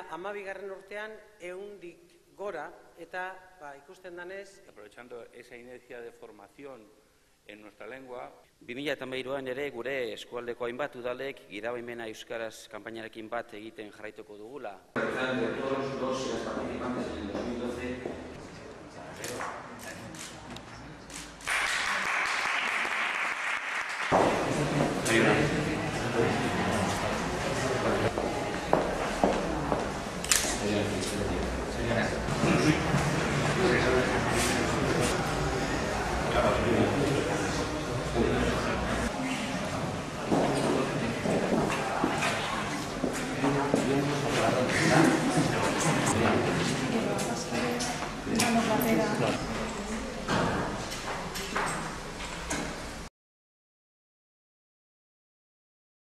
2012 urtean 100 gora eta ikusten danez... Aprovechando esa inercia de formación en nuestra lengua. 2013an ere gure eskualdeko hainbat udalek gidabaimena euskaraz kanpainarekin bat egiten jarraituko dugula. De todos los participantes en el 2012. Vamos a